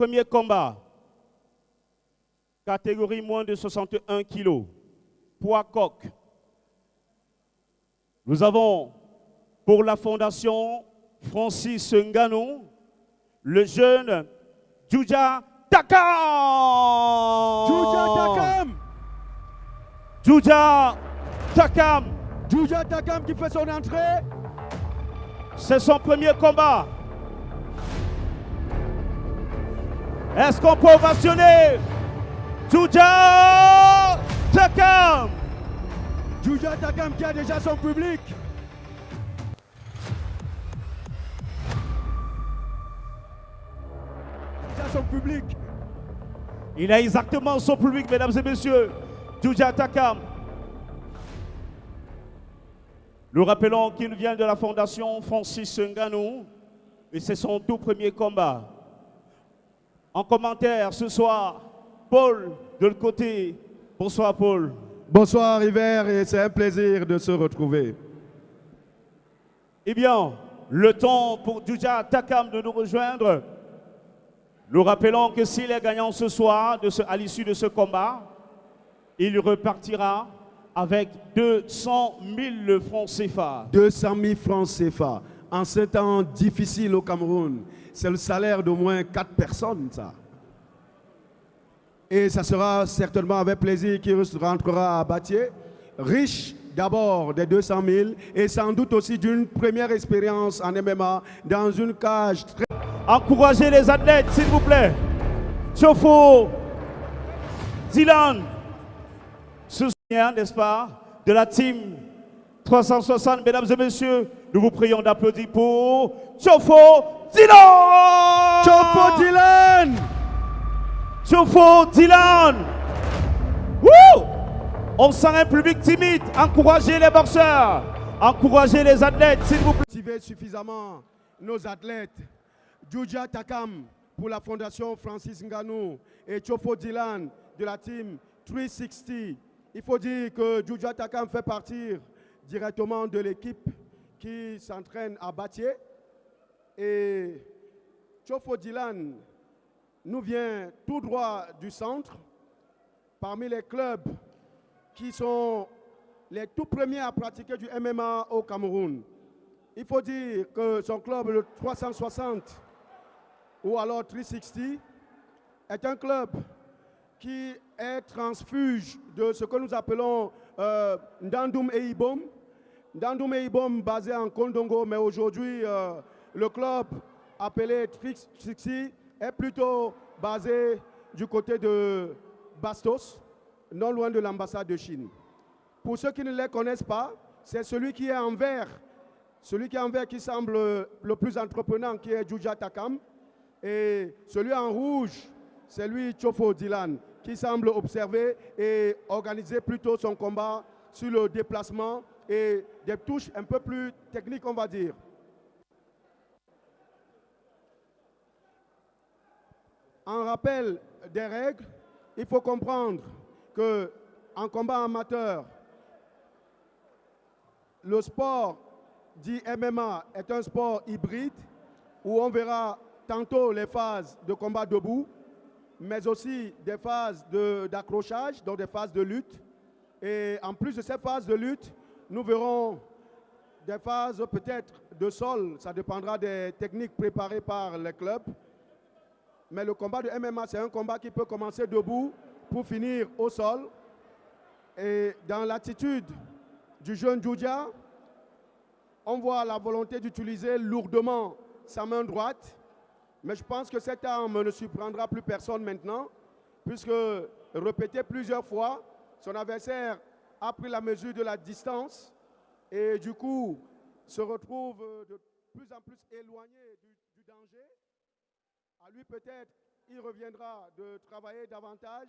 Premier combat, catégorie moins de 61 kilos, poids coq. Nous avons pour la fondation Francis Ngannou, le jeune Djoudja Takam. Djoudja Takam. Djoudja Takam. Djoudja Takam qui fait son entrée. C'est son premier combat. Est-ce qu'on peut ovationner Djoudja Takam? Djoudja Takam qui a déjà son public. Son public. Il a exactement son public, mesdames et messieurs. Djoudja Takam. Nous rappelons qu'il vient de la fondation Francis Ngannou et c'est son tout premier combat. En commentaire ce soir, Paul de l'autre côté. Bonsoir Paul. Bonsoir Hiver et c'est un plaisir de se retrouver. Eh bien, le temps pour Djoudja Takam de nous rejoindre. Nous rappelons que s'il est gagnant ce soir, à l'issue de ce combat, il repartira avec 200 000 francs CFA. 200 000 francs CFA. En ce temps difficile au Cameroun, c'est le salaire d'au moins 4 personnes, ça. Et ça sera certainement avec plaisir qu'il rentrera à Batié, riche d'abord des 200 000 et sans doute aussi d'une première expérience en MMA dans une cage très... Encouragez les athlètes, s'il vous plaît. Chofo, Dylan, soutien, n'est-ce pas, de la team 360. Mesdames et messieurs, nous vous prions d'applaudir pour Chofo Dylan. Chofo Dylan. Chofo Dylan. Woo! On sent un public timide. Encouragez les boxeurs. Encouragez les athlètes, s'il vous plaît. Motiver suffisamment nos athlètes. Djoudja Takam pour la fondation Francis Ngannou et Chofo Dylan de la team 360. Il faut dire que Djoudja Takam fait partie directement de l'équipe qui s'entraîne à Batié. Et Chofo Dylan nous vient tout droit du centre, parmi les clubs qui sont les tout premiers à pratiquer du MMA au Cameroun. Il faut dire que son club, le 360, ou alors 360, est un club qui est transfuge de ce que nous appelons Ndandoum et Ibom. Ndandoum et Ibom basé en Kondongo, mais aujourd'hui, le club appelé 360 est plutôt basé du côté de Bastos, non loin de l'ambassade de Chine. Pour ceux qui ne les connaissent pas, c'est celui qui est en vert, qui semble le plus entreprenant, qui est Djoudja Takam. Et celui en rouge, c'est lui, Chofo Dylan, qui semble observer et organiser plutôt son combat sur le déplacement et des touches un peu plus techniques, on va dire. En rappel des règles, il faut comprendre qu'en combat amateur, le sport dit MMA est un sport hybride où on verra tantôt les phases de combat debout, mais aussi des phases d'accrochage, donc des phases de lutte. Et en plus de ces phases de lutte, nous verrons des phases peut-être de sol, ça dépendra des techniques préparées par les clubs. Mais le combat de MMA, c'est un combat qui peut commencer debout pour finir au sol. Et dans l'attitude du jeune Djoudja, on voit la volonté d'utiliser lourdement sa main droite. Mais je pense que cette arme ne surprendra plus personne maintenant, puisque répété plusieurs fois, son adversaire a pris la mesure de la distance et du coup se retrouve de plus en plus éloigné du danger. À lui peut-être, il reviendra de travailler davantage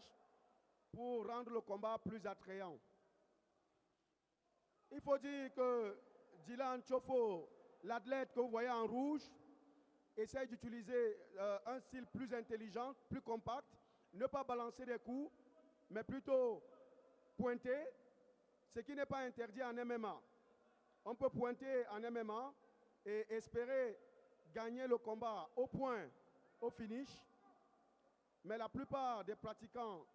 pour rendre le combat plus attrayant. Il faut dire que Dylan Chofo, l'athlète que vous voyez en rouge, essaye d'utiliser un style plus intelligent, plus compact, ne pas balancer des coups, mais plutôt pointer, ce qui n'est pas interdit en MMA. On peut pointer en MMA et espérer gagner le combat au point, au finish, Mais la plupart des pratiquants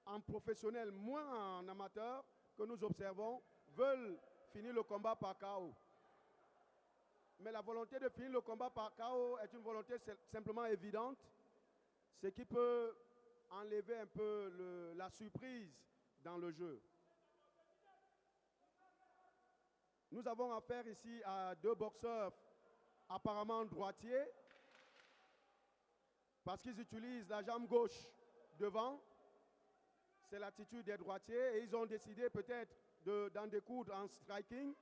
en professionnel, moins en amateur, que nous observons, veulent finir le combat par KO. Mais la volonté de finir le combat par KO est une volonté simplement évidente, ce qui peut enlever un peu la surprise dans le jeu. Nous avons affaire ici à deux boxeurs apparemment droitiers, parce qu'ils utilisent la jambe gauche devant. C'est l'attitude des droitiers et ils ont décidé peut-être d'en découdre en striking.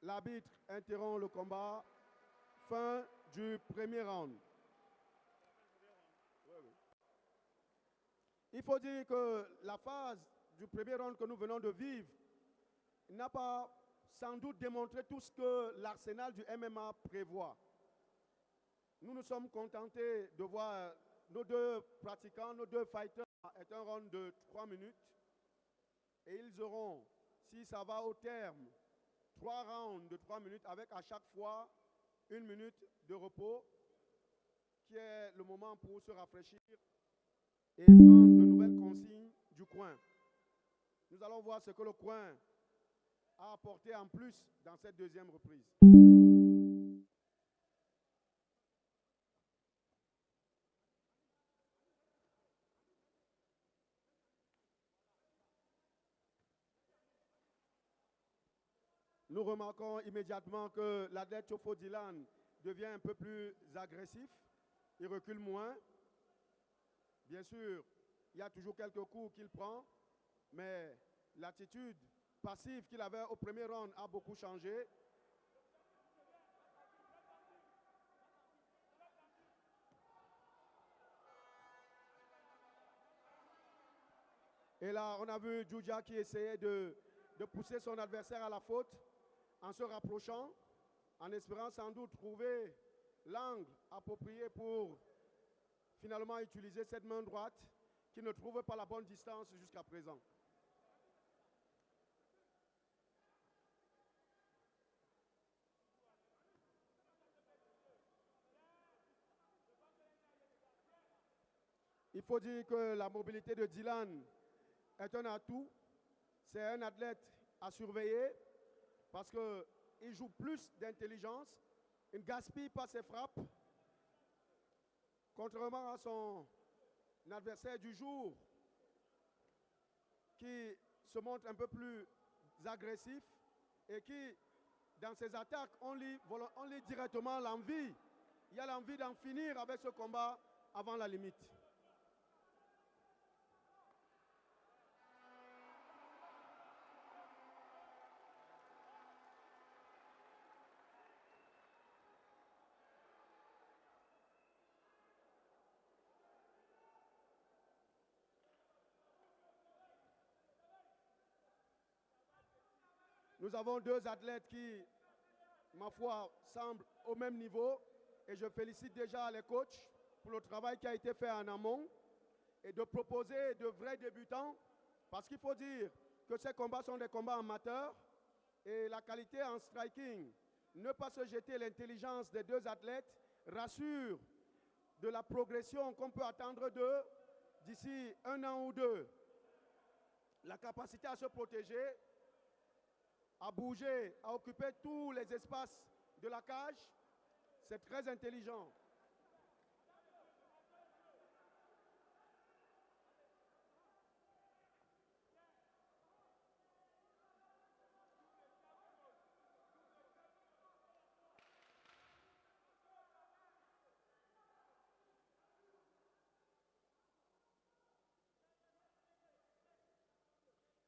L'arbitre interrompt le combat. Fin du premier round. Il faut dire que la phase du premier round que nous venons de vivre n'a pas sans doute démontré tout ce que l'arsenal du MMA prévoit. Nous nous sommes contentés de voir nos deux pratiquants, nos deux fighters, est un round de 3 minutes. Et ils auront, si ça va au terme, 3 rounds de 3 minutes avec à chaque fois 1 minute de repos, qui est le moment pour se rafraîchir et prendre de nouvelles consignes du coin. Nous allons voir ce que le coin a apporté en plus dans cette deuxième reprise. Nous remarquons immédiatement que l'athlète Tchofo Dylan devient un peu plus agressif, il recule moins. Bien sûr, il y a toujours quelques coups qu'il prend, mais l'attitude passive qu'il avait au premier round a beaucoup changé. Et là, on a vu Djoudja qui essayait de pousser son adversaire à la faute en se rapprochant, en espérant sans doute trouver l'angle approprié pour finalement utiliser cette main droite qui ne trouve pas la bonne distance jusqu'à présent. Il faut dire que la mobilité de Dylan est un atout. C'est un athlète à surveiller parce qu'il joue plus d'intelligence, il ne gaspille pas ses frappes. Contrairement à son adversaire du jour, qui se montre un peu plus agressif et qui, dans ses attaques, on lit directement l'envie. Il y a l'envie d'en finir avec ce combat avant la limite. Nous avons deux athlètes qui, ma foi, semblent au même niveau et je félicite déjà les coachs pour le travail qui a été fait en amont et de proposer de vrais débutants parce qu'il faut dire que ces combats sont des combats amateurs et la qualité en striking, ne pas se jeter l'intelligence des deux athlètes rassure de la progression qu'on peut attendre d'eux d'ici 1 an ou 2. La capacité à se protéger, à bouger, à occuper tous les espaces de la cage, c'est très intelligent.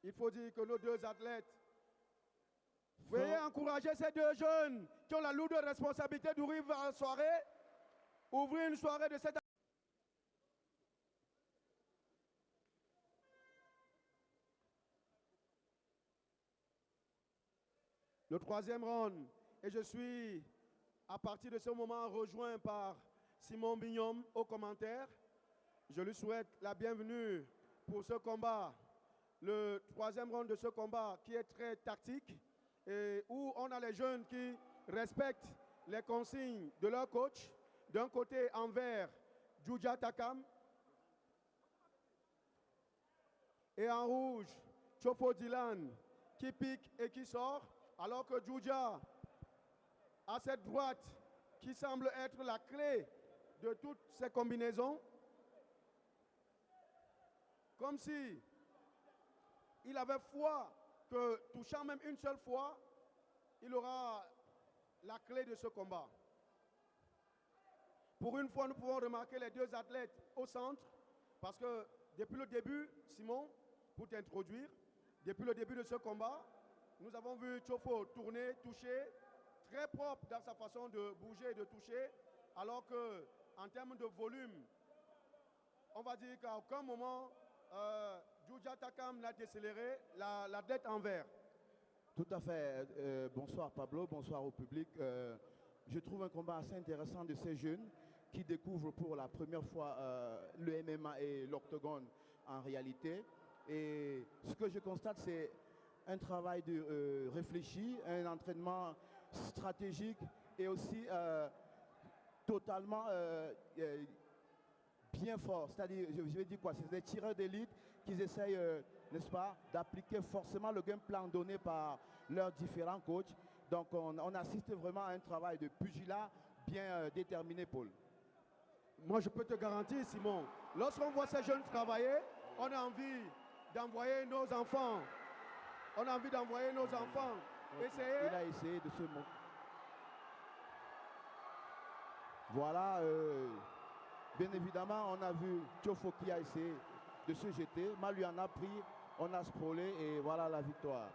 Il faut dire que nos deux athlètes, veuillez encourager ces deux jeunes qui ont la lourde responsabilité d'ouvrir une soirée, ouvrir une soirée de cette. Le troisième round, et je suis à partir de ce moment rejoint par Simon Bignum au commentaire. Je lui souhaite la bienvenue pour ce combat, le troisième round de ce combat qui est très tactique et où on a les jeunes qui respectent les consignes de leur coach, D'un côté, en vert, Djoudja Takam. Et en rouge, Tchofo Dylan qui pique et qui sort. Alors que Djoudja a cette droite qui semble être la clé de toutes ces combinaisons. Comme si il avait foi que touchant même une seule fois, il aura la clé de ce combat. Pour une fois, nous pouvons remarquer les deux athlètes au centre, parce que depuis le début, Simon, pour t'introduire, depuis le début de ce combat, nous avons vu Tchofo tourner, toucher, très propre dans sa façon de bouger et de toucher, alors qu'en termes de volume, on va dire qu'à aucun moment, Djoudja Takam n'a décéléré la tête en vert. Tout à fait. Bonsoir Pablo, bonsoir au public. Je trouve un combat assez intéressant de ces jeunes qui découvrent pour la première fois le MMA et l'octogone en réalité. Et ce que je constate, c'est un travail de réfléchi, un entraînement stratégique et aussi totalement bien fort. C'est-à-dire, je vais dire quoi, c'est des tireurs d'élite qui essayent, n'est-ce pas, d'appliquer forcément le game plan donné par leurs différents coachs. Donc on assiste vraiment à un travail de pugilat bien déterminé, Paul. Moi, je peux te garantir, Simon, lorsqu'on voit ces jeunes travailler, on a envie d'envoyer nos enfants. On a envie d'envoyer nos enfants. Essayer. Il a essayé de se montrer. Voilà. Bien évidemment, on a vu Tchofo qui a essayé de se jeter. Mal lui en a pris. On a sprolé et voilà la victoire.